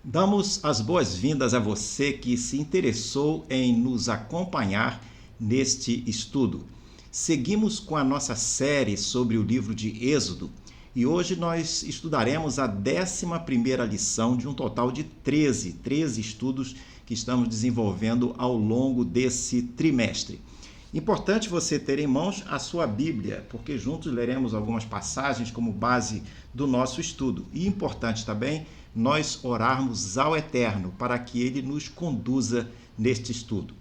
Damos as boas-vindas a você que se interessou em nos acompanhar neste estudo. Seguimos com a nossa série sobre o livro de Êxodo e hoje nós estudaremos a 11ª lição de um total de 13 estudos que estamos desenvolvendo ao longo desse trimestre. Importante você ter em mãos a sua Bíblia, porque juntos leremos algumas passagens como base do nosso estudo. E importante também nós orarmos ao Eterno para que Ele nos conduza neste estudo.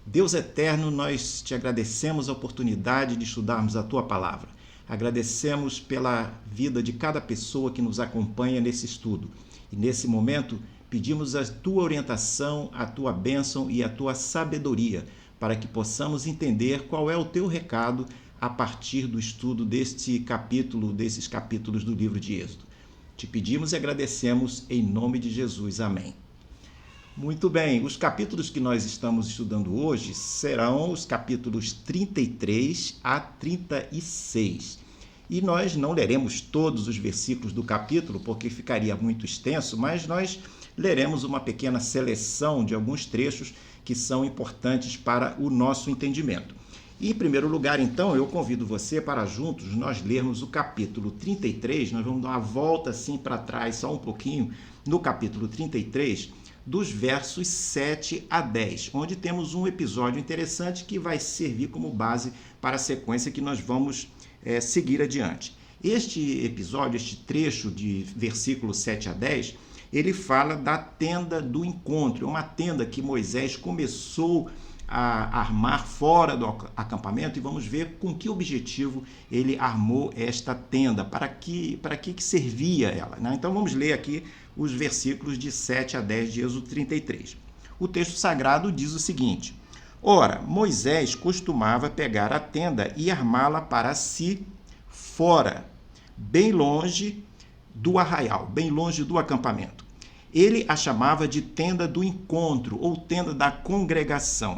Deus eterno, nós te agradecemos a oportunidade de estudarmos a Tua Palavra. Agradecemos pela vida de cada pessoa que nos acompanha nesse estudo. E nesse momento, pedimos a Tua orientação, a Tua bênção e a Tua sabedoria, para que possamos entender qual é o Teu recado a partir do estudo desses capítulos do livro de Êxodo. Te pedimos e agradecemos em nome de Jesus. Amém. Muito bem, os capítulos que nós estamos estudando hoje serão os capítulos 33 a 36. E nós não leremos todos os versículos do capítulo, porque ficaria muito extenso, mas nós leremos uma pequena seleção de alguns trechos que são importantes para o nosso entendimento. E, em primeiro lugar, então, eu convido você para juntos nós lermos o capítulo 33, nós vamos dar uma volta assim para trás só um pouquinho, no capítulo 33, dos versos 7 a 10, onde temos um episódio interessante que vai servir como base para a sequência que nós vamos seguir adiante. Este episódio, este trecho de versículo 7 a 10, ele fala da tenda do encontro, uma tenda que Moisés começou a armar fora do acampamento e vamos ver com que objetivo ele armou esta tenda, para que servia ela, né? Então vamos ler aqui os versículos de 7 a 10 de Êxodo 33. O texto sagrado diz o seguinte: Ora, Moisés costumava pegar a tenda e armá-la para si fora, bem longe do arraial, bem longe do acampamento. Ele a chamava de tenda do encontro ou tenda da congregação.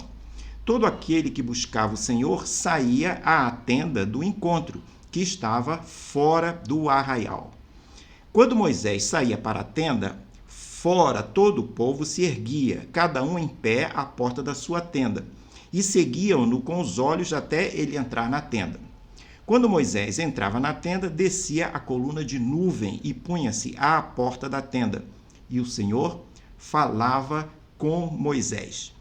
Todo aquele que buscava o Senhor saía à tenda do encontro, que estava fora do arraial. Quando Moisés saía para a tenda, fora todo o povo se erguia, cada um em pé à porta da sua tenda, e seguiam-no com os olhos até ele entrar na tenda. Quando Moisés entrava na tenda, descia a coluna de nuvem e punha-se à porta da tenda, e o Senhor falava com Moisés.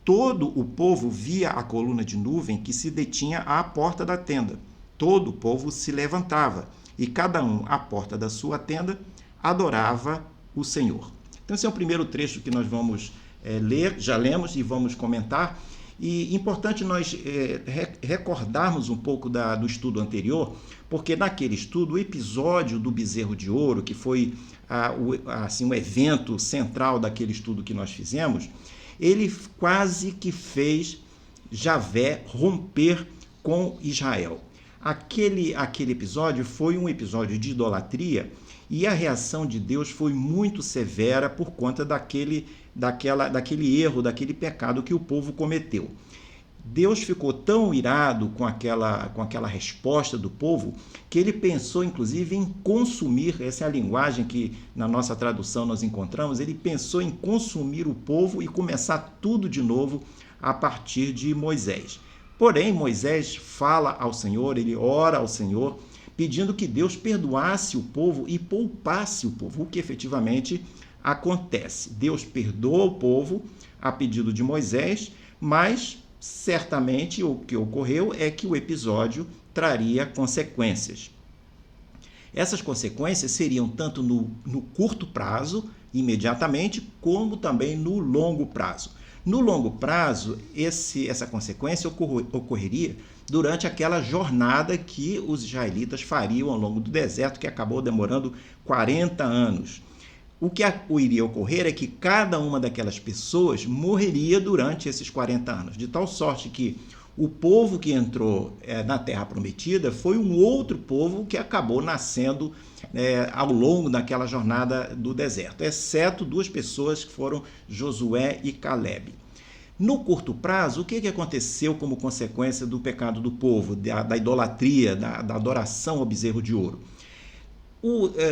Todo o povo via a coluna de nuvem que se detinha à porta da tenda. Todo o povo se levantava, e cada um à porta da sua tenda adorava o Senhor. Então esse é o primeiro trecho que nós vamos ler, já lemos e vamos comentar. E importante nós recordarmos um pouco do estudo anterior, porque naquele estudo, o episódio do bezerro de ouro, que foi o evento central daquele estudo que nós fizemos, ele quase que fez Javé romper com Israel. Aquele episódio foi um episódio de idolatria e a reação de Deus foi muito severa por conta daquele erro, daquele pecado que o povo cometeu. Deus ficou tão irado com aquela resposta do povo que ele pensou, inclusive, em consumir, essa é a linguagem que na nossa tradução nós encontramos, ele pensou em consumir o povo e começar tudo de novo a partir de Moisés. Porém, Moisés fala ao Senhor, ele ora ao Senhor, pedindo que Deus perdoasse o povo e poupasse o povo, o que efetivamente acontece. Deus perdoa o povo a pedido de Moisés, mas certamente o que ocorreu é que o episódio traria consequências. Essas consequências seriam tanto no curto prazo, imediatamente, como também no longo prazo. No longo prazo, essa consequência ocorreria durante aquela jornada que os israelitas fariam ao longo do deserto, que acabou demorando 40 anos. O que iria ocorrer é que cada uma daquelas pessoas morreria durante esses 40 anos, de tal sorte que o povo que entrou na Terra Prometida foi um outro povo que acabou nascendo ao longo daquela jornada do deserto, exceto duas pessoas que foram Josué e Caleb. No curto prazo, o que aconteceu como consequência do pecado do povo, da idolatria, da adoração ao bezerro de ouro?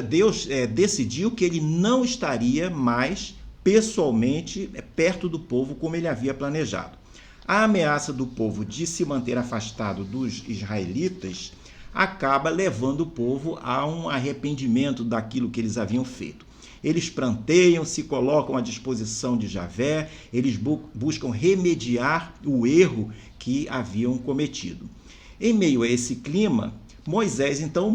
Deus decidiu que ele não estaria mais pessoalmente perto do povo como ele havia planejado. A ameaça do povo de se manter afastado dos israelitas acaba levando o povo a um arrependimento daquilo que eles haviam feito. Eles pranteiam, se colocam à disposição de Javé, eles buscam remediar o erro que haviam cometido. Em meio a esse clima, Moisés então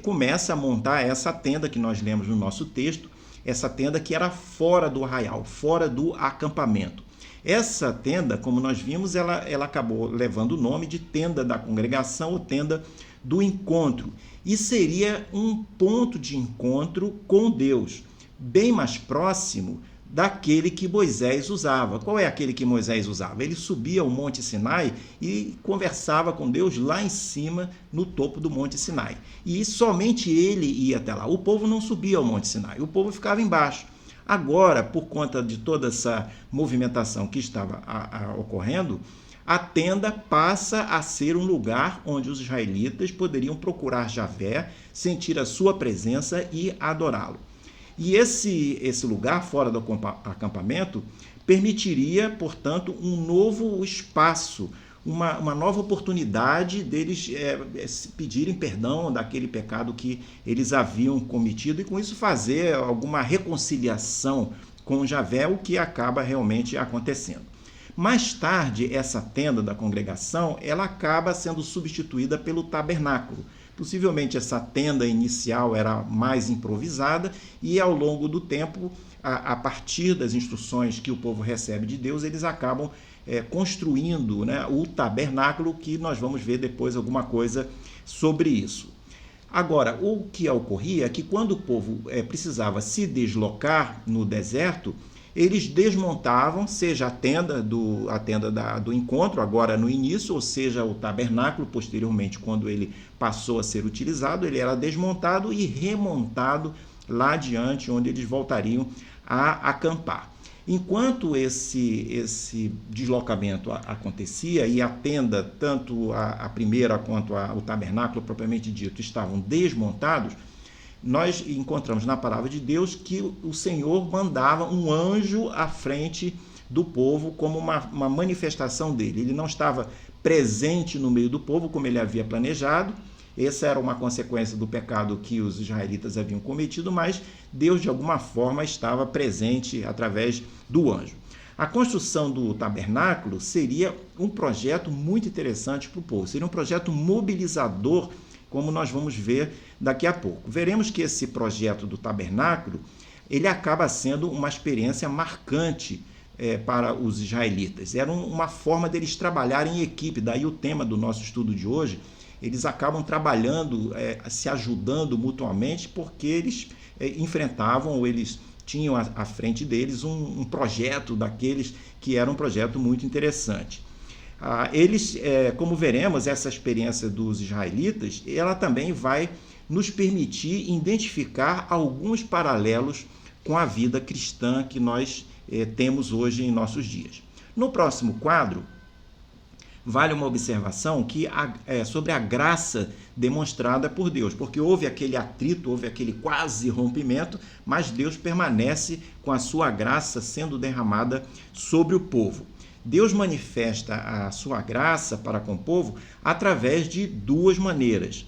começa a montar essa tenda que nós lemos no nosso texto, essa tenda que era fora do arraial, fora do acampamento. Essa tenda, como nós vimos, ela acabou levando o nome de tenda da congregação ou tenda do encontro, e seria um ponto de encontro com Deus, bem mais próximo daquele que Moisés usava. Qual é aquele que Moisés usava? Ele subia ao Monte Sinai e conversava com Deus lá em cima, no topo do Monte Sinai. E somente ele ia até lá. O povo não subia ao Monte Sinai, o povo ficava embaixo. Agora, por conta de toda essa movimentação que estava ocorrendo, a tenda passa a ser um lugar onde os israelitas poderiam procurar Javé, sentir a sua presença e adorá-lo. E esse lugar, fora do acampamento, permitiria, portanto, um novo espaço, uma nova oportunidade deles pedirem perdão daquele pecado que eles haviam cometido e, com isso, fazer alguma reconciliação com Javé, o que acaba realmente acontecendo. Mais tarde, essa tenda da congregação, ela acaba sendo substituída pelo tabernáculo. Possivelmente essa tenda inicial era mais improvisada e, ao longo do tempo, a partir das instruções que o povo recebe de Deus, eles acabam construindo, né, o tabernáculo, que nós vamos ver depois alguma coisa sobre isso. Agora, o que ocorria é que quando o povo precisava se deslocar no deserto, eles desmontavam, seja a tenda do encontro, agora no início, ou seja, o tabernáculo, posteriormente, quando ele passou a ser utilizado, ele era desmontado e remontado lá adiante, onde eles voltariam a acampar. Enquanto esse deslocamento acontecia e a tenda, tanto a primeira quanto o tabernáculo, propriamente dito, estavam desmontados, nós encontramos na palavra de Deus que o Senhor mandava um anjo à frente do povo como uma manifestação dele. Ele não estava presente no meio do povo como ele havia planejado. Essa era uma consequência do pecado que os israelitas haviam cometido, mas Deus, de alguma forma, estava presente através do anjo. A construção do tabernáculo seria um projeto muito interessante para o povo, seria um projeto mobilizador, como nós vamos ver daqui a pouco. Veremos que esse projeto do tabernáculo, ele acaba sendo uma experiência marcante para os israelitas. Era uma forma deles trabalharem em equipe, daí o tema do nosso estudo de hoje. Eles acabam trabalhando, se ajudando mutuamente, porque eles enfrentavam, ou eles tinham à frente deles um projeto daqueles que era um projeto muito interessante. Como veremos, essa experiência dos israelitas, ela também vai nos permitir identificar alguns paralelos com a vida cristã que nós temos hoje em nossos dias. No próximo quadro, vale uma observação sobre a graça demonstrada por Deus, porque houve aquele atrito, houve aquele quase rompimento, mas Deus permanece com a sua graça sendo derramada sobre o povo. Deus manifesta a sua graça para com o povo através de duas maneiras.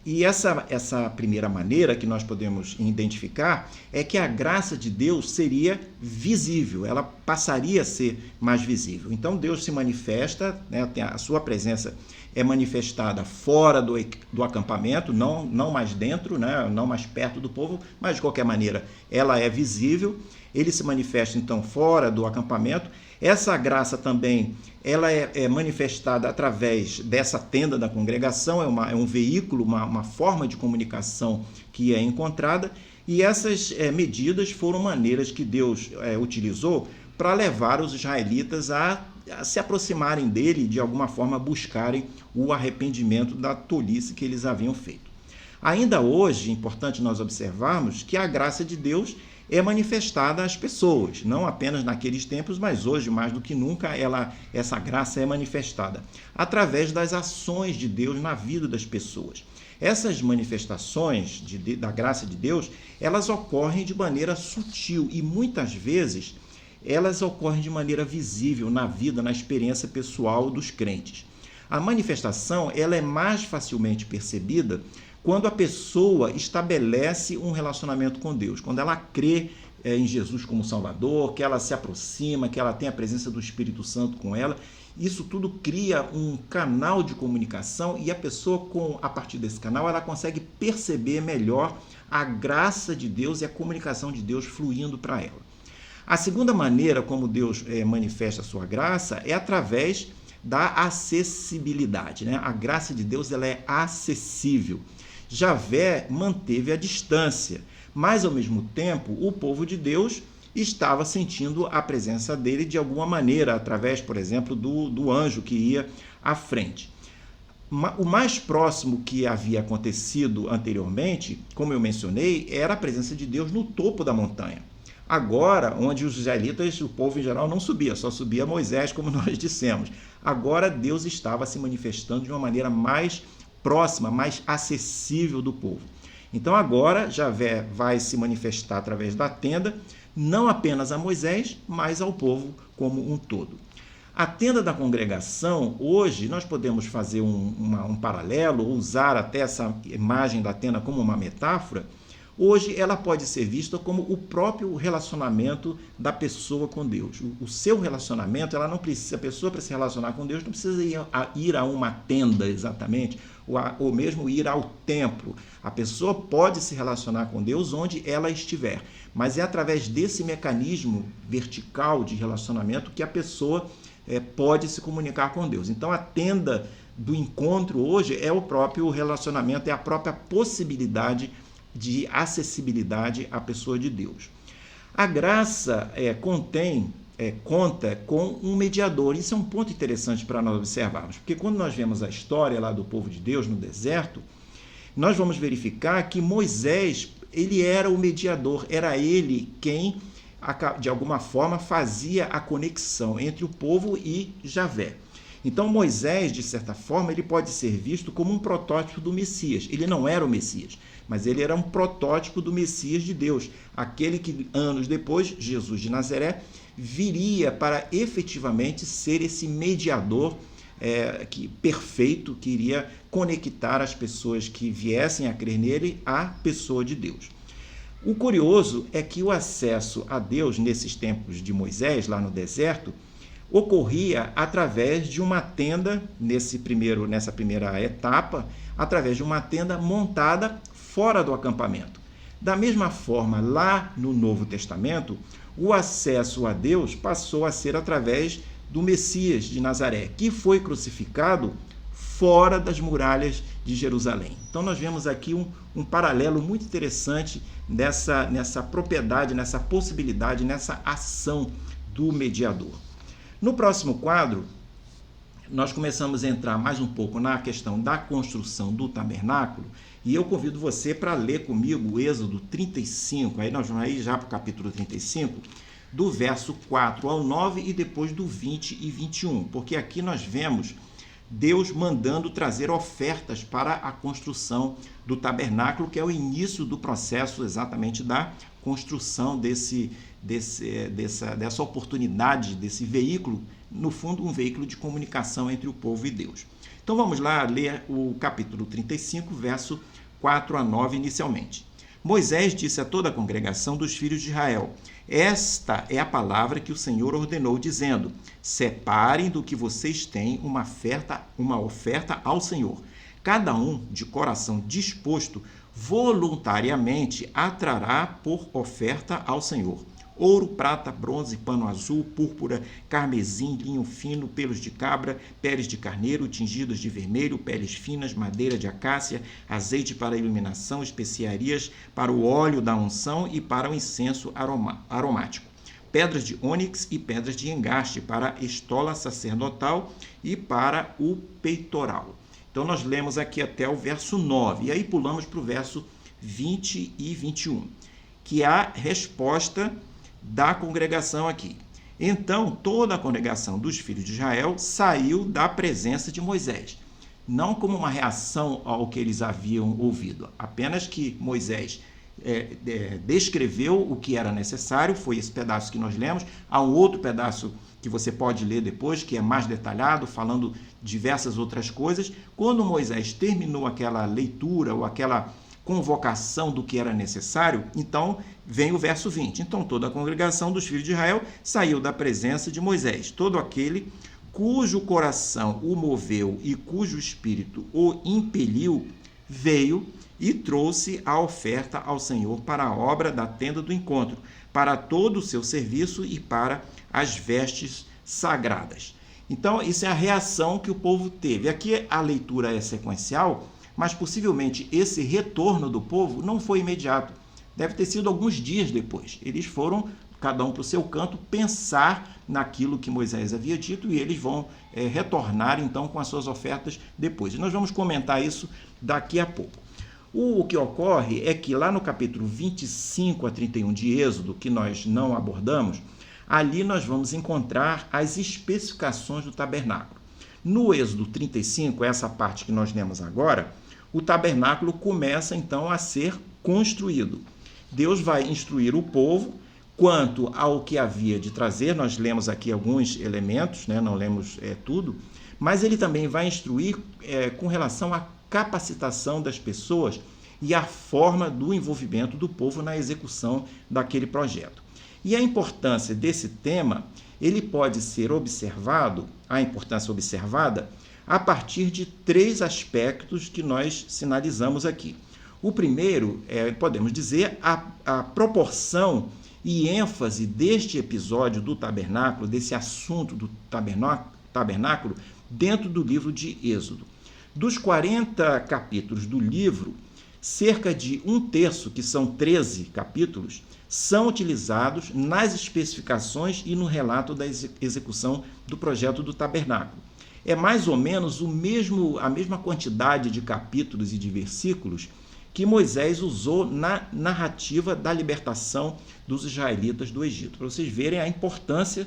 E essa primeira maneira que nós podemos identificar é que a graça de Deus seria visível, ela passaria a ser mais visível. Então Deus se manifesta, né, a sua presença é manifestada fora do acampamento, não mais dentro, né, não mais perto do povo, mas de qualquer maneira ela é visível. Ele se manifesta então fora do acampamento. Essa graça também ela é manifestada através dessa tenda da congregação, é um veículo, uma forma de comunicação que é encontrada, e essas medidas foram maneiras que Deus utilizou para levar os israelitas a se aproximarem dele e de alguma forma buscarem o arrependimento da tolice que eles haviam feito. Ainda hoje, é importante nós observarmos que a graça de Deus é manifestada às pessoas, não apenas naqueles tempos, mas hoje, mais do que nunca, essa graça é manifestada através das ações de Deus na vida das pessoas. Essas manifestações da graça de Deus, elas ocorrem de maneira sutil e muitas vezes elas ocorrem de maneira visível na vida, na experiência pessoal dos crentes. A manifestação ela é mais facilmente percebida quando a pessoa estabelece um relacionamento com Deus, quando ela crê em Jesus como Salvador, que ela se aproxima, que ela tem a presença do Espírito Santo com ela. Isso tudo cria um canal de comunicação e a pessoa, a partir desse canal, ela consegue perceber melhor a graça de Deus e a comunicação de Deus fluindo para ela. A segunda maneira como Deus manifesta a sua graça é através da acessibilidade, né? A graça de Deus ela é acessível. Javé manteve a distância, mas ao mesmo tempo o povo de Deus estava sentindo a presença dele de alguma maneira, através, por exemplo, do anjo que ia à frente. O mais próximo que havia acontecido anteriormente, como eu mencionei, era a presença de Deus no topo da montanha. Agora, onde os israelitas, o povo em geral não subia, só subia Moisés, como nós dissemos. Agora Deus estava se manifestando de uma maneira mais próxima, mais acessível do povo. Então agora Javé vai se manifestar através da tenda, não apenas a Moisés, mas ao povo como um todo. A tenda da congregação, hoje nós podemos fazer um paralelo, usar até essa imagem da tenda como uma metáfora. Hoje ela pode ser vista como o próprio relacionamento da pessoa com Deus. O seu relacionamento, ela não precisa, a pessoa para se relacionar com Deus não precisa ir a uma tenda exatamente, ou mesmo ir ao templo. A pessoa pode se relacionar com Deus onde ela estiver, mas é através desse mecanismo vertical de relacionamento que a pessoa pode se comunicar com Deus. Então a tenda do encontro hoje é o próprio relacionamento, é a própria possibilidade de acessibilidade à pessoa de Deus. A graça conta com um mediador. Isso é um ponto interessante para nós observarmos, porque quando nós vemos a história lá do povo de Deus no deserto, nós vamos verificar que Moisés, ele era o mediador, era ele quem, de alguma forma, fazia a conexão entre o povo e Javé. Então Moisés, de certa forma, ele pode ser visto como um protótipo do Messias. Ele não era o Messias, mas ele era um protótipo do Messias de Deus, aquele que anos depois, Jesus de Nazaré, viria para efetivamente ser esse mediador perfeito, que iria conectar as pessoas que viessem a crer nele à pessoa de Deus. O curioso é que o acesso a Deus nesses tempos de Moisés, lá no deserto, ocorria através de uma tenda, nessa primeira etapa, através de uma tenda montada fora do acampamento. Da mesma forma, lá no Novo Testamento, o acesso a Deus passou a ser através do Messias de Nazaré, que foi crucificado fora das muralhas de Jerusalém. Então nós vemos aqui um paralelo muito interessante nessa propriedade, nessa possibilidade, nessa ação do mediador. No próximo quadro, nós começamos a entrar mais um pouco na questão da construção do tabernáculo, e eu convido você para ler comigo o Êxodo 35, aí nós vamos já para o capítulo 35, do verso 4 ao 9 e depois do 20 e 21, porque aqui nós vemos Deus mandando trazer ofertas para a construção do tabernáculo, que é o início do processo exatamente da construção dessa oportunidade, desse veículo, no fundo um veículo de comunicação entre o povo e Deus. Então vamos lá ler o capítulo 35, verso 4 a 9 inicialmente. Moisés disse a toda a congregação dos filhos de Israel: esta é a palavra que o Senhor ordenou, dizendo: separem do que vocês têm uma oferta ao Senhor. Cada um, de coração disposto, voluntariamente atrará por oferta ao Senhor ouro, prata, bronze, pano azul, púrpura, carmesim, linho fino, pelos de cabra, peles de carneiro, tingidos de vermelho, peles finas, madeira de acácia, azeite para iluminação, especiarias para o óleo da unção e para o incenso aromático, pedras de ônix e pedras de engaste para a estola sacerdotal e para o peitoral. Então nós lemos aqui até o verso 9, e aí pulamos para o verso 20 e 21, que é a resposta da congregação aqui. Então toda a congregação dos filhos de Israel saiu da presença de Moisés. não como uma reação ao que eles haviam ouvido, apenas que Moisés descreveu o que era necessário, foi esse pedaço que nós lemos. Há um outro pedaço que você pode ler depois, que é mais detalhado, falando diversas outras coisas. Quando Moisés terminou aquela leitura ou aquela convocação do que era necessário, então vem o verso 20. Então toda a congregação dos filhos de Israel saiu da presença de Moisés, todo aquele cujo coração o moveu e cujo espírito o impeliu, veio e trouxe a oferta ao Senhor para a obra da tenda do encontro, para todo o seu serviço e para as vestes sagradas. Então, isso é a reação que o povo teve. Aqui a leitura é sequencial, mas possivelmente esse retorno do povo não foi imediato. Deve ter sido alguns dias depois. Eles foram, cada um para o seu canto, pensar naquilo que Moisés havia dito e eles vão retornar então com as suas ofertas depois. E nós vamos comentar isso daqui a pouco. O que ocorre é que lá no capítulo 25 a 31 de Êxodo, que nós não abordamos, ali nós vamos encontrar as especificações do tabernáculo. No Êxodo 35, essa parte que nós lemos agora, o tabernáculo começa então a ser construído. Deus vai instruir o povo quanto ao que havia de trazer. Nós lemos aqui alguns elementos, né? Não lemos tudo, mas ele também vai instruir com relação à capacitação das pessoas e a forma do envolvimento do povo na execução daquele projeto. E a importância desse tema, ele pode ser observado, a importância observada, a partir de 3 aspectos que nós sinalizamos aqui. O primeiro, podemos dizer, a proporção e ênfase deste episódio do tabernáculo, desse assunto do tabernáculo, dentro do livro de Êxodo. Dos 40 capítulos do livro, cerca de 1/3, que são 13 capítulos, são utilizados nas especificações e no relato da execução do projeto do tabernáculo. É mais ou menos a mesma quantidade de capítulos e de versículos que Moisés usou na narrativa da libertação dos israelitas do Egito, para vocês verem a importância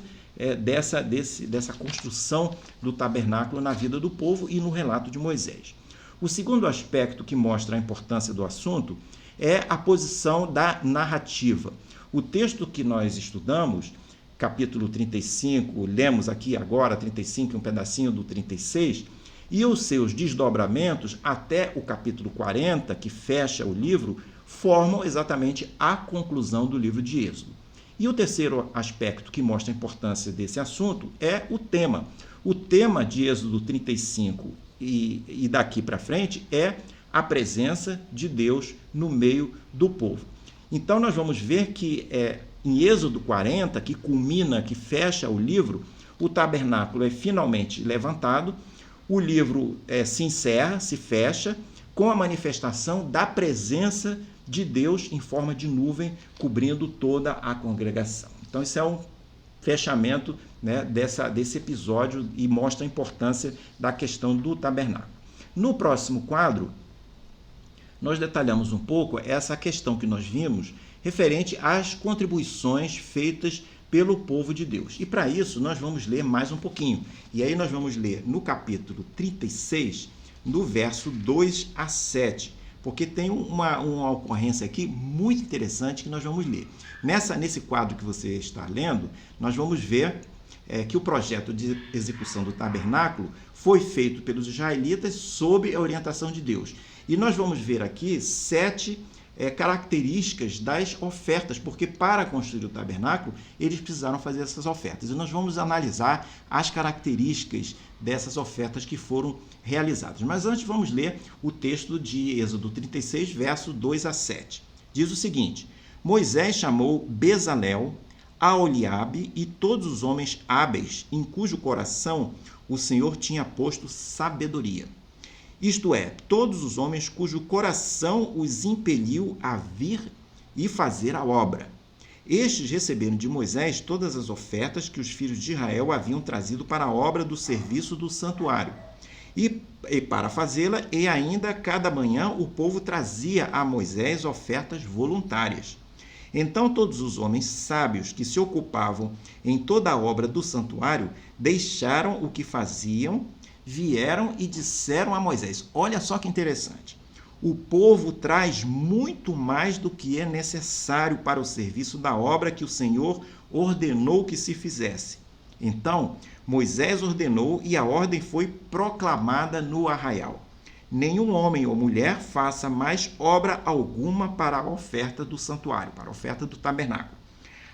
dessa construção do tabernáculo na vida do povo e no relato de Moisés. O segundo aspecto que mostra a importância do assunto é a posição da narrativa. O texto que nós estudamos, capítulo 35, lemos aqui agora 35 e um pedacinho do 36, e os seus desdobramentos até o capítulo 40, que fecha o livro, formam exatamente a conclusão do livro de Êxodo. E o terceiro aspecto que mostra a importância desse assunto é o tema. O tema de Êxodo 35 e daqui para frente é a presença de Deus no meio do povo. Então nós vamos ver que em Êxodo 40, que culmina, que fecha o livro, o tabernáculo é finalmente levantado, o livro se encerra, se fecha, com a manifestação da presença de Deus em forma de nuvem, cobrindo toda a congregação. Então, isso é um fechamento, né, desse episódio e mostra a importância da questão do tabernáculo. No próximo quadro, nós detalhamos um pouco essa questão que nós vimos referente às contribuições feitas pelo povo de Deus. E para isso, nós vamos ler mais um pouquinho. E aí nós vamos ler no capítulo 36, no verso 2 a 7, porque tem uma ocorrência aqui muito interessante que nós vamos ler. Nesse quadro que você está lendo, nós vamos ver que o projeto de execução do tabernáculo foi feito pelos israelitas sob a orientação de Deus. E nós vamos ver aqui 7 características das ofertas, porque para construir o tabernáculo, eles precisaram fazer essas ofertas. E nós vamos analisar as características dessas ofertas que foram realizadas. Mas antes vamos ler o texto de Êxodo 36, verso 2 a 7. Diz o seguinte: Moisés chamou Bezalel, Aholiabe e todos os homens hábeis, em cujo coração o Senhor tinha posto sabedoria. Isto é, todos os homens cujo coração os impeliu a vir e fazer a obra. Estes receberam de Moisés todas as ofertas que os filhos de Israel haviam trazido para a obra do serviço do santuário. E para fazê-la, e ainda cada manhã o povo trazia a Moisés ofertas voluntárias. Então todos os homens sábios que se ocupavam em toda a obra do santuário deixaram o que faziam, vieram e disseram a Moisés: olha só que interessante, o povo traz muito mais do que é necessário para o serviço da obra que o Senhor ordenou que se fizesse. Então Moisés ordenou e a ordem foi proclamada no arraial: nenhum homem ou mulher faça mais obra alguma para a oferta do santuário, para a oferta do tabernáculo.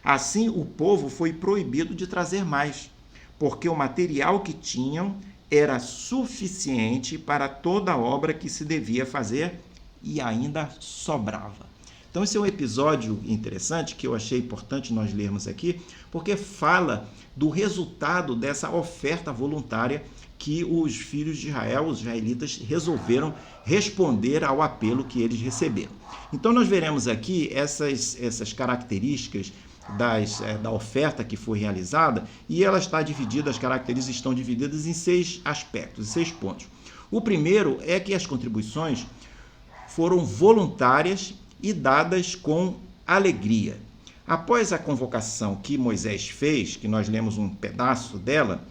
Assim o povo foi proibido de trazer mais, porque o material que tinham era suficiente para toda a obra que se devia fazer e ainda sobrava. Então esse é um episódio interessante que eu achei importante nós lermos aqui, porque fala do resultado dessa oferta voluntária que os filhos de Israel, os israelitas, resolveram responder ao apelo que eles receberam. Então nós veremos aqui essas características da oferta que foi realizada, e ela está dividida, as características estão divididas em 6 aspectos, em 6 pontos. O primeiro é que as contribuições foram voluntárias e dadas com alegria. Após a convocação que Moisés fez, que nós lemos um pedaço dela,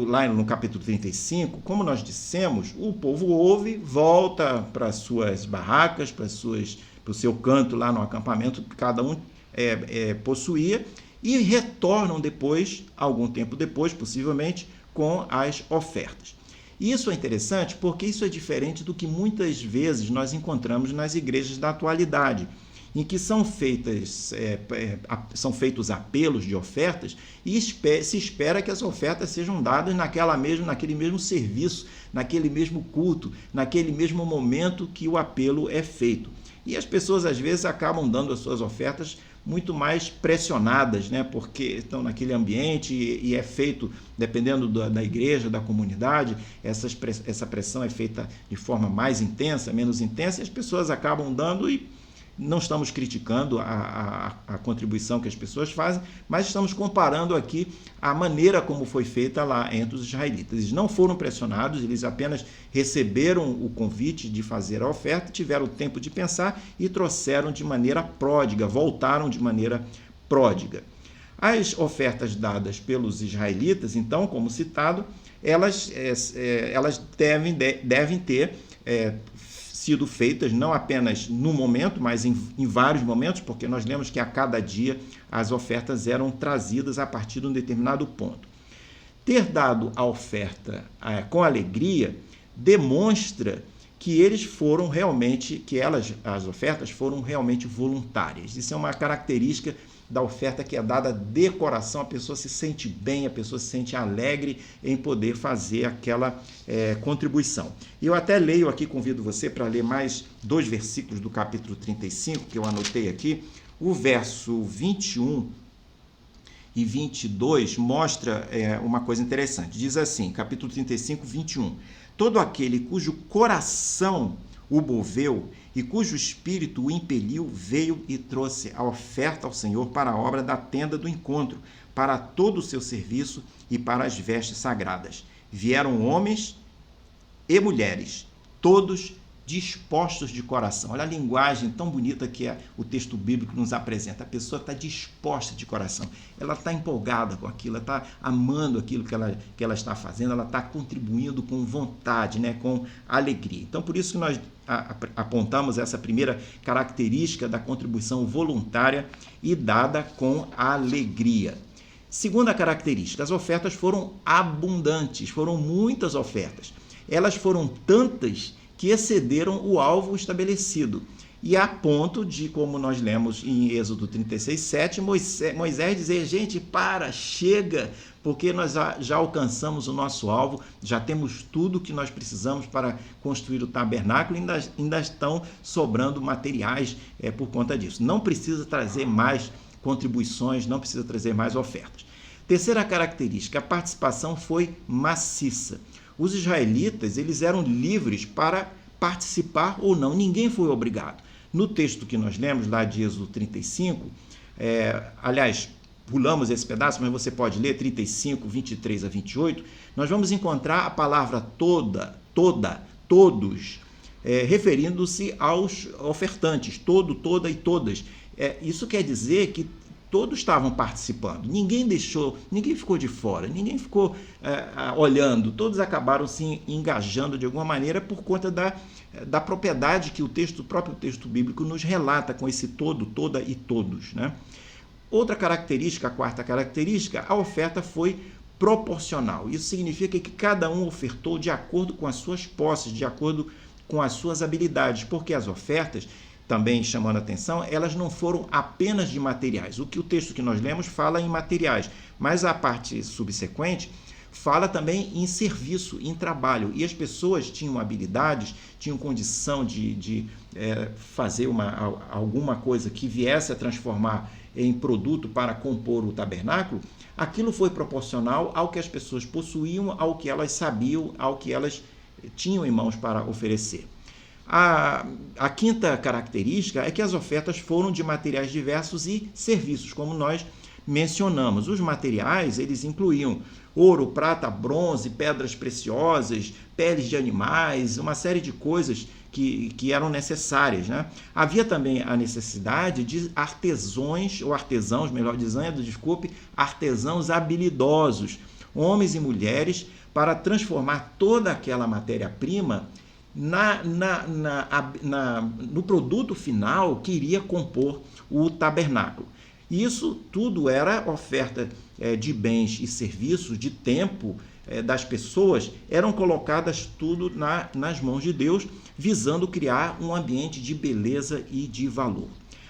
lá no capítulo 35, como nós dissemos, o povo ouve, volta para suas barracas, para o seu canto lá no acampamento que cada um possuía, e retornam depois, algum tempo depois, possivelmente, com as ofertas. Isso é interessante porque isso é diferente do que muitas vezes nós encontramos nas igrejas da atualidade, em que são feitos apelos de ofertas e se espera que as ofertas sejam dadas naquele mesmo serviço, naquele mesmo culto, naquele mesmo momento que o apelo é feito. E as pessoas às vezes acabam dando as suas ofertas muito mais pressionadas, né? Porque estão naquele ambiente e é feito, dependendo da igreja, da comunidade, essa pressão é feita de forma mais intensa, menos intensa, e as pessoas acabam dando, e não estamos criticando a contribuição que as pessoas fazem, mas estamos comparando aqui a maneira como foi feita lá entre os israelitas. Eles não foram pressionados, eles apenas receberam o convite de fazer a oferta, tiveram tempo de pensar e trouxeram de maneira pródiga, voltaram de maneira pródiga. As ofertas dadas pelos israelitas, então, como citado, elas devem ter sido feitas não apenas no momento, mas em vários momentos, porque nós lemos que a cada dia as ofertas eram trazidas a partir de um determinado ponto. Ter dado a oferta com alegria demonstra que as ofertas foram realmente voluntárias. Isso é uma característica da oferta que é dada de coração, a pessoa se sente bem, a pessoa se sente alegre em poder fazer aquela contribuição. E eu até leio aqui, convido você para ler mais 2 versículos do capítulo 35, que eu anotei aqui. O verso 21 e 22 mostra uma coisa interessante. Diz assim, capítulo 35, 21. Todo aquele cujo coração o moveu e cujo espírito o impeliu, veio e trouxe a oferta ao Senhor para a obra da tenda do encontro, para todo o seu serviço e para as vestes sagradas. Vieram homens e mulheres, todos dispostos de coração. Olha a linguagem tão bonita que o texto bíblico nos apresenta. A pessoa está disposta de coração, ela está empolgada com aquilo, ela está amando aquilo que ela está fazendo, ela está contribuindo com vontade, né, com alegria. Então, por isso que nós apontamos essa primeira característica da contribuição voluntária e dada com alegria. Segunda característica, as ofertas foram abundantes, foram muitas ofertas. Elas foram tantas que excederam o alvo estabelecido. E a ponto de, como nós lemos em Êxodo 36:7, Moisés dizer: gente, chega, porque nós já alcançamos o nosso alvo, já temos tudo que nós precisamos para construir o tabernáculo, e ainda estão sobrando materiais por conta disso. Não precisa trazer mais contribuições, não precisa trazer mais ofertas. Terceira característica, a participação foi maciça. Os israelitas, eles eram livres para participar ou não, ninguém foi obrigado. No texto que nós lemos lá de Êxodo 35, aliás, pulamos esse pedaço, mas você pode ler 35, 23 a 28, nós vamos encontrar a palavra todos, referindo-se aos ofertantes, toda e todas. Isso quer dizer que todos estavam participando, ninguém ficou de fora, ninguém ficou olhando, todos acabaram se engajando de alguma maneira por conta da propriedade que o próprio texto bíblico nos relata com esse todo, toda e todos, né? Outra característica, a quarta característica, a oferta foi proporcional. Isso significa que cada um ofertou de acordo com as suas posses, de acordo com as suas habilidades, porque as ofertas, também chamando a atenção, elas não foram apenas de materiais. O que o texto que nós lemos fala em materiais, mas a parte subsequente fala também em serviço, em trabalho. E as pessoas tinham habilidades, tinham condição de fazer alguma coisa que viesse a transformar em produto para compor o tabernáculo. Aquilo foi proporcional ao que as pessoas possuíam, ao que elas sabiam, ao que elas tinham em mãos para oferecer. A quinta característica é que as ofertas foram de materiais diversos e serviços, como nós mencionamos. Os materiais, eles incluíam ouro, prata, bronze, pedras preciosas, peles de animais, uma série de coisas que eram necessárias, né? Havia também a necessidade de artesãos habilidosos, homens e mulheres, para transformar toda aquela matéria-prima no produto final que iria compor o tabernáculo. Isso tudo era oferta de bens e serviços, de tempo das pessoas, eram colocadas tudo nas mãos de Deus, visando criar um ambiente de beleza e de valor.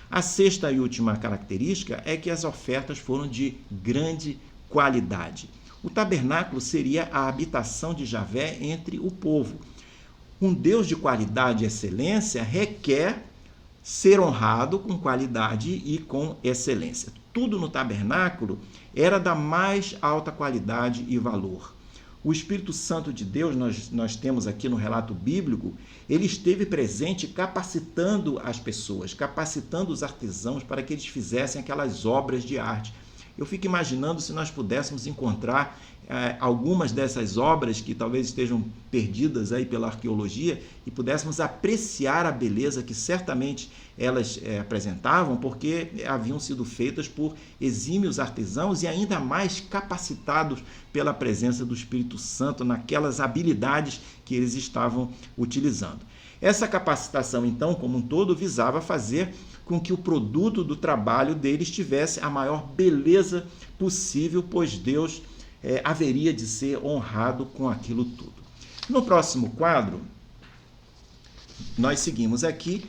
A sexta e última característica é que as ofertas foram de grande qualidade. O tabernáculo seria a habitação de Javé entre o povo. Um Deus de qualidade e excelência requer ser honrado com qualidade e com excelência. Tudo no tabernáculo era da mais alta qualidade e valor. O Espírito Santo de Deus, nós temos aqui no relato bíblico, ele esteve presente capacitando as pessoas, capacitando os artesãos para que eles fizessem aquelas obras de arte. Eu fico imaginando se nós pudéssemos encontrar algumas dessas obras que talvez estejam perdidas aí pela arqueologia e pudéssemos apreciar a beleza que certamente elas apresentavam, porque haviam sido feitas por exímios artesãos e ainda mais capacitados pela presença do Espírito Santo naquelas habilidades que eles estavam utilizando. Essa capacitação, então, como um todo, visava fazer com que o produto do trabalho deles tivesse a maior beleza possível, pois Deus haveria de ser honrado com aquilo tudo. No próximo quadro, nós seguimos aqui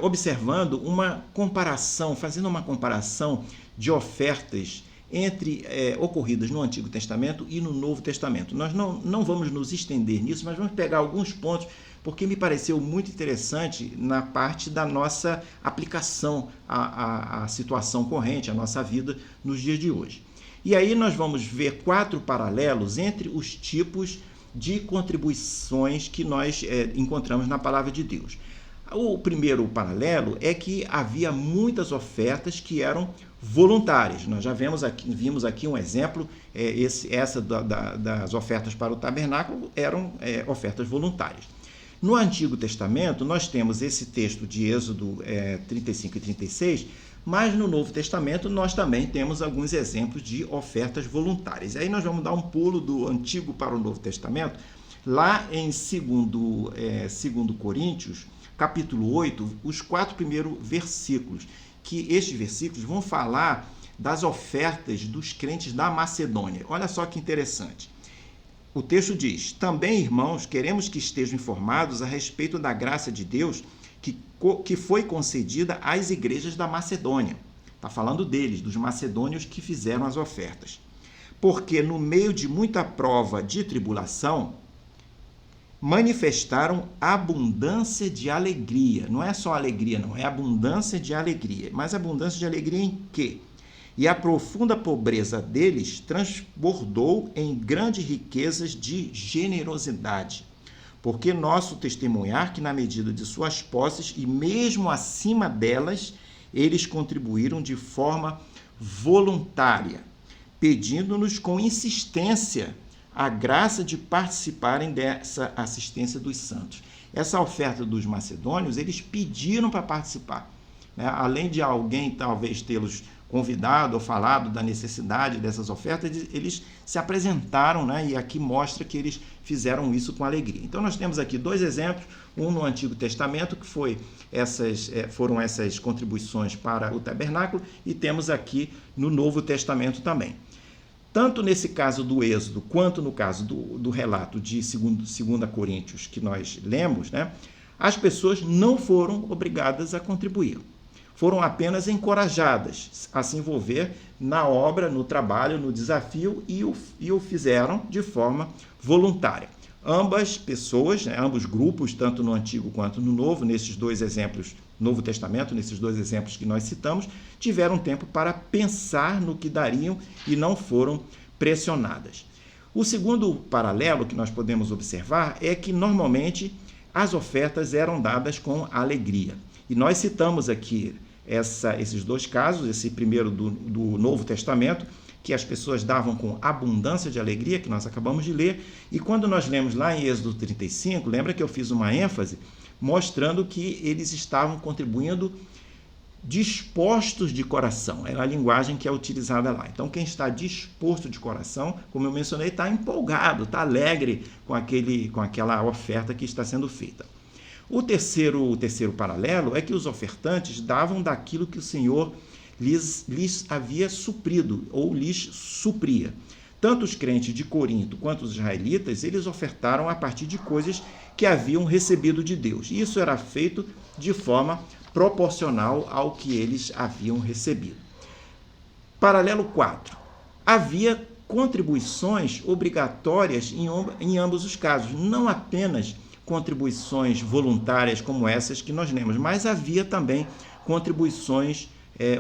observando uma comparação, fazendo uma comparação de ofertas ocorridas no Antigo Testamento e no Novo Testamento. Nós não vamos nos estender nisso, mas vamos pegar alguns pontos, porque me pareceu muito interessante na parte da nossa aplicação à situação corrente, à nossa vida nos dias de hoje. E aí nós vamos ver 4 paralelos entre os tipos de contribuições que nós encontramos na Palavra de Deus. O primeiro paralelo é que havia muitas ofertas que eram voluntárias. Nós já vimos aqui um exemplo, das ofertas para o tabernáculo eram ofertas voluntárias. No Antigo Testamento, nós temos esse texto de Êxodo 35 e 36, mas no Novo Testamento nós também temos alguns exemplos de ofertas voluntárias. Aí nós vamos dar um pulo do Antigo para o Novo Testamento, lá em 2 Coríntios, capítulo 8, os 4 primeiros versículos, que estes versículos vão falar das ofertas dos crentes da Macedônia. Olha só que interessante. O texto diz: também, irmãos, queremos que estejam informados a respeito da graça de Deus que foi concedida às igrejas da Macedônia. Está falando deles, dos macedônios que fizeram as ofertas. Porque no meio de muita prova de tribulação, manifestaram abundância de alegria. Não é só alegria, não, é abundância de alegria. Mas abundância de alegria em quê? E a profunda pobreza deles transbordou em grandes riquezas de generosidade. Porque nosso testemunhar que na medida de suas posses e mesmo acima delas, eles contribuíram de forma voluntária, pedindo-nos com insistência a graça de participarem dessa assistência dos santos. Essa oferta dos macedônios, eles pediram para participar. né? Além de alguém talvez tê-los convidado ou falado da necessidade dessas ofertas, eles se apresentaram, né? E aqui mostra que eles fizeram isso com alegria. Então nós temos aqui dois exemplos, um no Antigo Testamento, que foram essas contribuições para o tabernáculo, e temos aqui no Novo Testamento também. Tanto nesse caso do Êxodo, quanto no caso do relato de 2 Coríntios que nós lemos, né? As pessoas não foram obrigadas a contribuir. Foram apenas encorajadas a se envolver na obra, no trabalho, no desafio e o fizeram de forma voluntária. Ambas pessoas, né, ambos grupos, tanto no Antigo quanto no Novo, nesses dois exemplos, Novo Testamento, nesses dois exemplos que nós citamos, tiveram tempo para pensar no que dariam e não foram pressionadas. O segundo paralelo que nós podemos observar é que, normalmente, as ofertas eram dadas com alegria. E nós citamos aqui esses dois casos, esse primeiro do Novo Testamento, que as pessoas davam com abundância de alegria, que nós acabamos de ler, e quando nós lemos lá em Êxodo 35, lembra que eu fiz uma ênfase mostrando que eles estavam contribuindo dispostos de coração, era a linguagem que é utilizada lá. Então, quem está disposto de coração, como eu mencionei, está empolgado, está alegre com aquela oferta que está sendo feita. O terceiro paralelo é que os ofertantes davam daquilo que o Senhor lhes havia suprido ou lhes supria. Tanto os crentes de Corinto quanto os israelitas, eles ofertaram a partir de coisas que haviam recebido de Deus. E isso era feito de forma proporcional ao que eles haviam recebido. Paralelo 4. Havia contribuições obrigatórias em ambos os casos, não apenas contribuições voluntárias como essas que nós lemos, mas havia também contribuições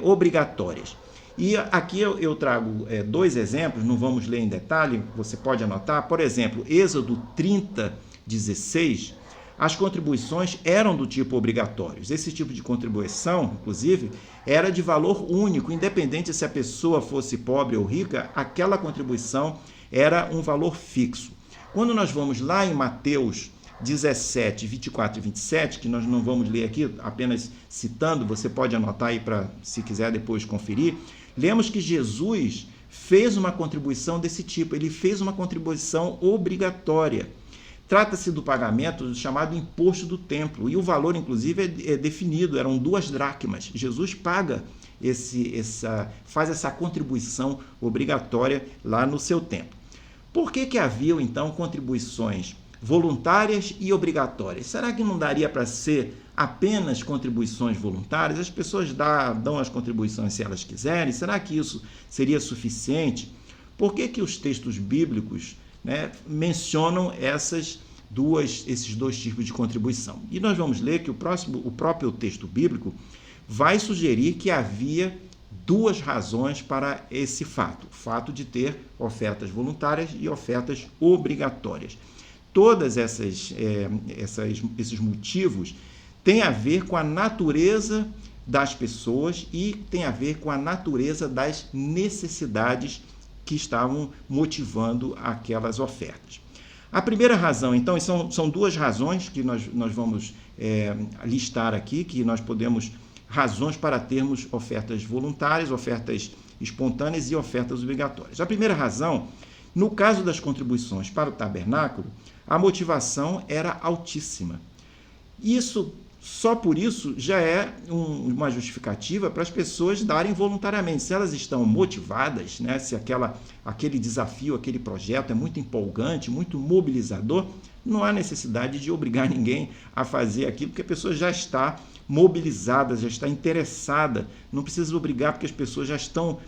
obrigatórias. E aqui eu trago dois exemplos, não vamos ler em detalhe, você pode anotar. Por exemplo, Êxodo 30:16, as contribuições eram do tipo obrigatórios. Esse tipo de contribuição, inclusive, era de valor único, independente se a pessoa fosse pobre ou rica, aquela contribuição era um valor fixo. Quando nós vamos lá em Mateus 17, 24 e 27, que nós não vamos ler aqui, apenas citando, você pode anotar aí para, se quiser depois conferir, lemos que Jesus fez uma contribuição desse tipo, ele fez uma contribuição obrigatória. Trata-se do pagamento chamado imposto do templo, e o valor, inclusive, é definido, eram 2 dracmas. Jesus paga faz essa contribuição obrigatória lá no seu templo. Por que haviam, então, contribuições voluntárias e obrigatórias? Será que não daria para ser apenas contribuições voluntárias? As pessoas dão as contribuições se elas quiserem? Será que isso seria suficiente? Por que os textos bíblicos, né, mencionam esses dois tipos de contribuição? E nós vamos ler que o próprio texto bíblico vai sugerir que havia 2 razões para esse fato: o fato de ter ofertas voluntárias e ofertas obrigatórias. Todos esses motivos têm a ver com a natureza das pessoas e tem a ver com a natureza das necessidades que estavam motivando aquelas ofertas. A primeira razão, então, são 2 razões que nós vamos listar aqui, que nós podemos, razões para termos ofertas voluntárias, ofertas espontâneas e ofertas obrigatórias. A primeira razão, no caso das contribuições para o tabernáculo, a motivação era altíssima. Isso, só por isso, já é uma justificativa para as pessoas darem voluntariamente. Se elas estão motivadas, né, se aquele desafio, aquele projeto é muito empolgante, muito mobilizador, não há necessidade de obrigar ninguém a fazer aquilo, porque a pessoa já está mobilizada, já está interessada. Não precisa obrigar, porque as pessoas já estão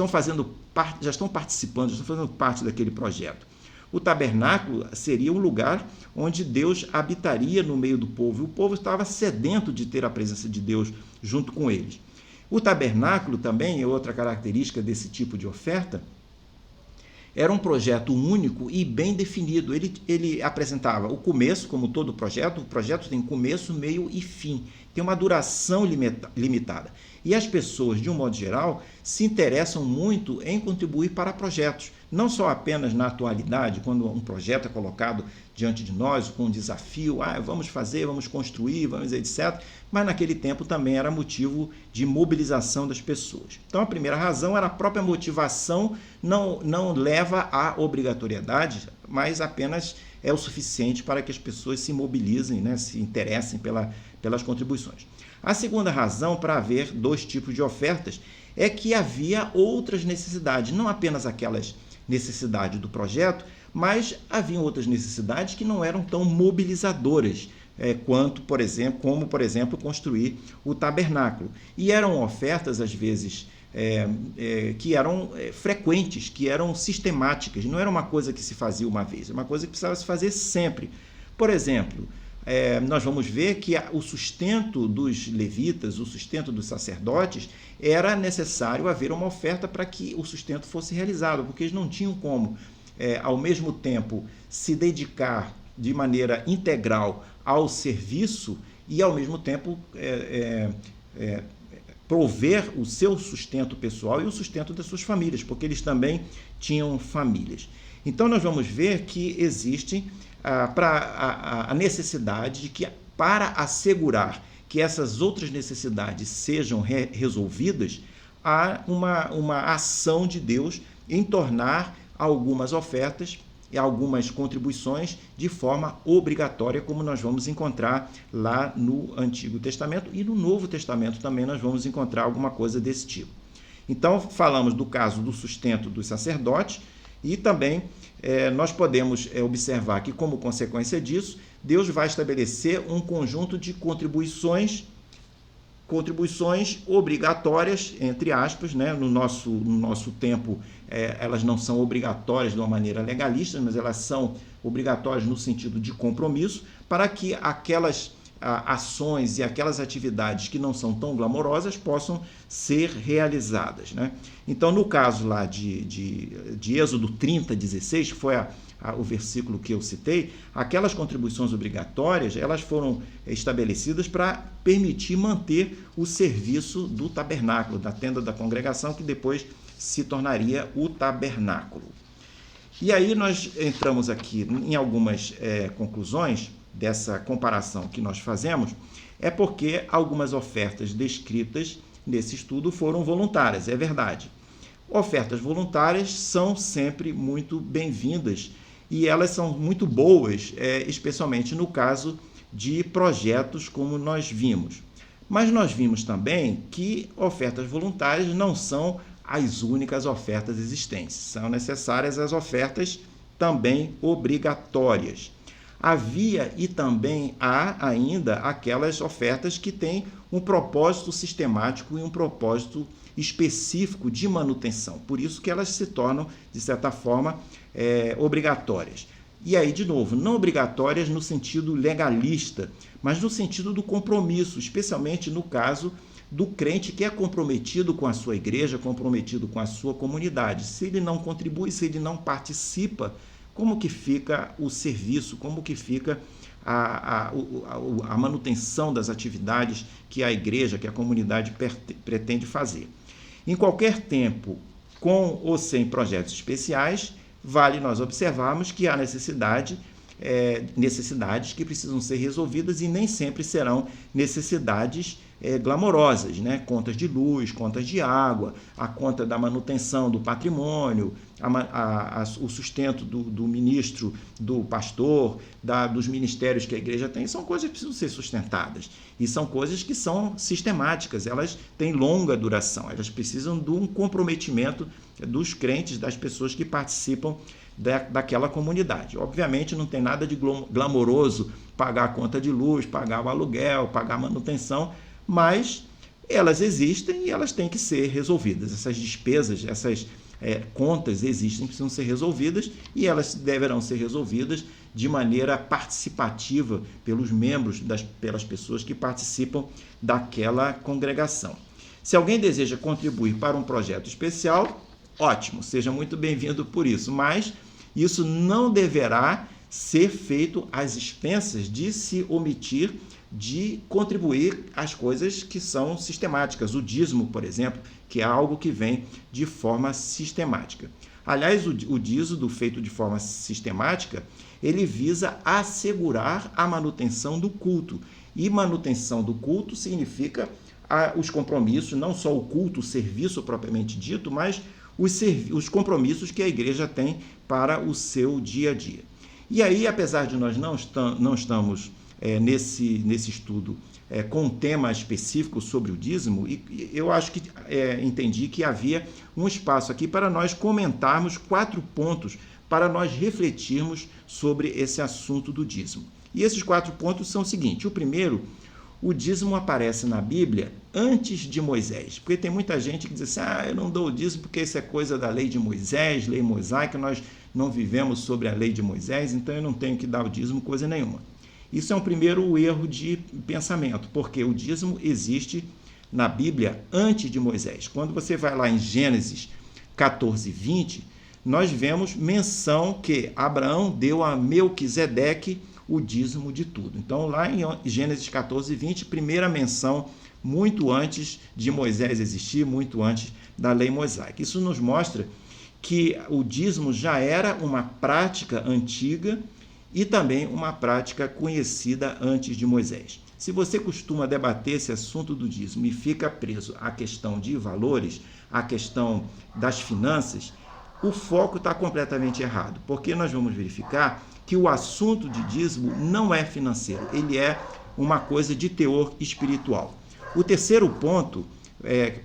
fazendo parte, já estão participando, já estão fazendo parte daquele projeto. O tabernáculo seria um lugar onde Deus habitaria no meio do povo, e o povo estava sedento de ter a presença de Deus junto com eles. O tabernáculo também é outra característica desse tipo de oferta. Era um projeto único e bem definido. Ele apresentava o começo, como todo projeto. O projeto tem começo, meio e fim. tem uma duração limitada. E as pessoas, de um modo geral, se interessam muito em contribuir para projetos. Não só apenas na atualidade, quando um projeto é colocado diante de nós, com um desafio, vamos fazer, vamos construir, vamos etc. Mas naquele tempo também era motivo de mobilização das pessoas. Então a primeira razão era a própria motivação, não leva à obrigatoriedade, mas apenas é o suficiente para que as pessoas se mobilizem, né, se interessem pelas contribuições. A segunda razão para haver dois tipos de ofertas é que havia outras necessidades, não apenas aquelas necessidades do projeto, mas haviam outras necessidades que não eram tão mobilizadoras quanto, por exemplo, construir o tabernáculo. E eram ofertas, às vezes, que eram frequentes, que eram sistemáticas, não era uma coisa que se fazia uma vez, é uma coisa que precisava se fazer sempre. Por exemplo, nós vamos ver que o sustento dos levitas, o sustento dos sacerdotes, era necessário haver uma oferta para que o sustento fosse realizado, porque eles não tinham como, ao mesmo tempo, se dedicar de maneira integral ao serviço e, ao mesmo tempo, prover o seu sustento pessoal e o sustento das suas famílias, porque eles também tinham famílias. Então, nós vamos ver que existe a necessidade de que, para assegurar que essas outras necessidades sejam resolvidas, há uma ação de Deus em tornar algumas ofertas e algumas contribuições de forma obrigatória, como nós vamos encontrar lá no Antigo Testamento, e no Novo Testamento também nós vamos encontrar alguma coisa desse tipo. Então, falamos do caso do sustento dos sacerdotes, e também nós podemos observar que, como consequência disso, Deus vai estabelecer um conjunto de contribuições obrigatórias, entre aspas, né? No nosso tempo, elas não são obrigatórias de uma maneira legalista, mas elas são obrigatórias no sentido de compromisso, para que aquelas ações e aquelas atividades que não são tão glamorosas possam ser realizadas, né? Então, no caso lá de Êxodo 30:16, que foi o versículo que eu citei, aquelas contribuições obrigatórias, elas foram estabelecidas para permitir manter o serviço do tabernáculo, da tenda da congregação, que depois se tornaria o tabernáculo. E aí nós entramos aqui em algumas conclusões dessa comparação que nós fazemos, é porque algumas ofertas descritas nesse estudo foram voluntárias, é verdade. Ofertas voluntárias são sempre muito bem-vindas e elas são muito boas, especialmente no caso de projetos como nós vimos. Mas nós vimos também que ofertas voluntárias não são as únicas ofertas existentes. São necessárias as ofertas também obrigatórias. Havia e também há ainda aquelas ofertas que têm um propósito sistemático e um propósito específico de manutenção. Por isso que elas se tornam, de certa forma, obrigatórias. E aí, de novo, não obrigatórias no sentido legalista, mas no sentido do compromisso, especialmente no caso do crente que é comprometido com a sua igreja, comprometido com a sua comunidade. Se ele não contribui, se ele não participa, como que fica o serviço, como que fica a manutenção das atividades que a igreja, que a comunidade pretende fazer. Em qualquer tempo, com ou sem projetos especiais, vale nós observarmos que há necessidades que precisam ser resolvidas e nem sempre serão necessidades glamorosas, né? Contas de luz, contas de água, a conta da manutenção do patrimônio, o sustento do ministro, do pastor, dos ministérios que a igreja tem, são coisas que precisam ser sustentadas. E são coisas que são sistemáticas, elas têm longa duração, elas precisam de um comprometimento dos crentes, das pessoas que participam daquela comunidade. Obviamente não tem nada de glamouroso pagar a conta de luz, pagar o aluguel, pagar a manutenção, mas elas existem e elas têm que ser resolvidas. Essas despesas, essas contas existem, precisam ser resolvidas e elas deverão ser resolvidas de maneira participativa pelos membros, pelas pessoas que participam daquela congregação. Se alguém deseja contribuir para um projeto especial, ótimo, seja muito bem-vindo por isso, mas isso não deverá ser feito às expensas de se omitir de contribuir às coisas que são sistemáticas. O dízimo, por exemplo, que é algo que vem de forma sistemática. Aliás, o dízimo feito de forma sistemática, ele visa assegurar a manutenção do culto. E manutenção do culto significa os compromissos, não só o culto, o serviço propriamente dito, mas os compromissos que a igreja tem para o seu dia a dia. E aí, apesar de nós não estamos nesse estudo com um tema específico sobre o dízimo, e eu acho que entendi que havia um espaço aqui para nós comentarmos 4 pontos para nós refletirmos sobre esse assunto do dízimo. E esses 4 pontos são o seguinte: o primeiro, o dízimo aparece na Bíblia antes de Moisés, porque tem muita gente que diz assim, eu não dou o dízimo porque isso é coisa da lei de Moisés, lei mosaica, nós não vivemos sobre a lei de Moisés, então eu não tenho que dar o dízimo coisa nenhuma. Isso é um primeiro erro de pensamento, porque o dízimo existe na Bíblia antes de Moisés. Quando você vai lá em Gênesis 14, 20, nós vemos menção que Abraão deu a Melquisedeque o dízimo de tudo. Então, lá em Gênesis 14, 20, primeira menção muito antes de Moisés existir, muito antes da lei mosaica. Isso nos mostra que o dízimo já era uma prática antiga e também uma prática conhecida antes de Moisés. Se você costuma debater esse assunto do dízimo e fica preso à questão de valores, à questão das finanças, o foco está completamente errado, porque nós vamos verificar que o assunto de dízimo não é financeiro, ele é uma coisa de teor espiritual. O terceiro ponto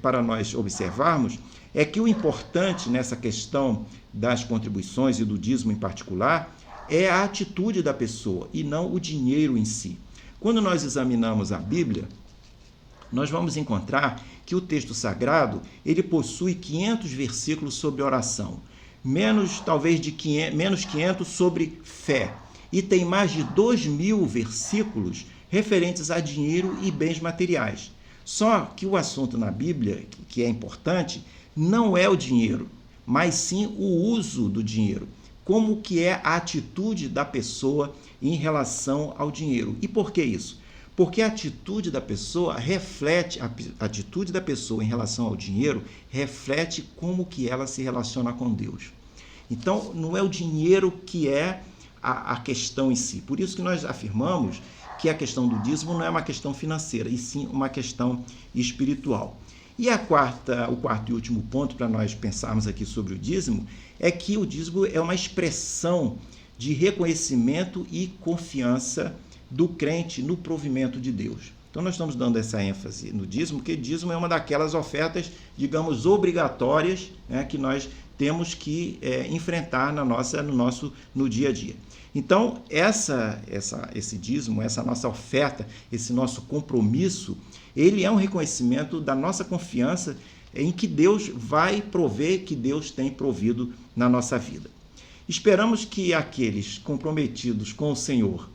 para nós observarmos é que o importante nessa questão das contribuições e do dízimo em particular é a atitude da pessoa e não o dinheiro em si. Quando nós examinamos a Bíblia, nós vamos encontrar que o texto sagrado ele possui 500 versículos sobre oração, menos 500 sobre fé, e tem mais de 2.000 versículos referentes a dinheiro e bens materiais. Só que o assunto na Bíblia, que é importante, não é o dinheiro, mas sim o uso do dinheiro. Como que é a atitude da pessoa em relação ao dinheiro. E por que isso? Porque a atitude da pessoa reflete, a atitude da pessoa em relação ao dinheiro reflete como que ela se relaciona com Deus. Então, não é o dinheiro que é a questão em si. Por isso que nós afirmamos que a questão do dízimo não é uma questão financeira, e sim uma questão espiritual. E o quarto e último ponto para nós pensarmos aqui sobre o dízimo é que o dízimo é uma expressão de reconhecimento e confiança do crente no provimento de Deus. Então nós estamos dando essa ênfase no dízimo, porque dízimo é uma daquelas ofertas, digamos, obrigatórias, né, que nós temos que enfrentar no dia a dia. Então esse dízimo, essa nossa oferta, esse nosso compromisso, ele é um reconhecimento da nossa confiança em que Deus vai prover, que Deus tem provido na nossa vida. Esperamos que aqueles comprometidos com o Senhor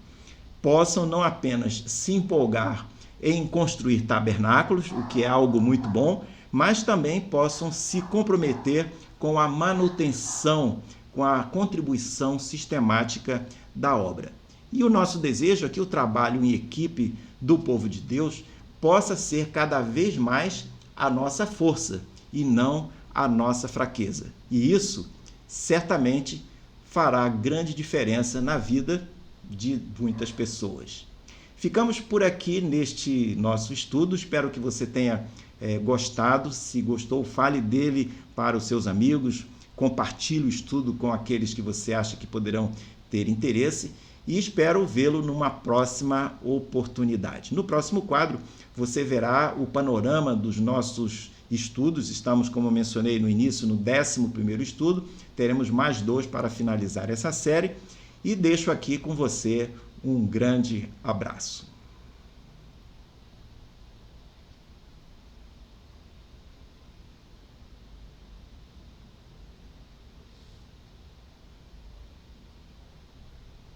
possam não apenas se empolgar em construir tabernáculos, o que é algo muito bom, mas também possam se comprometer com a manutenção, com a contribuição sistemática da obra. E o nosso desejo é que o trabalho em equipe do povo de Deus possa ser cada vez mais a nossa força e não a nossa fraqueza. E isso certamente fará grande diferença na vida de muitas pessoas. Ficamos por aqui neste nosso estudo. Espero que você tenha gostado. Se gostou, fale dele para os seus amigos, compartilhe o estudo com aqueles que você acha que poderão ter interesse e espero vê-lo numa próxima oportunidade. No próximo quadro, você verá o panorama dos nossos estudos. Estamos, como mencionei no início, no 11º estudo. Teremos mais 2 para finalizar essa série e deixo aqui com você um grande abraço.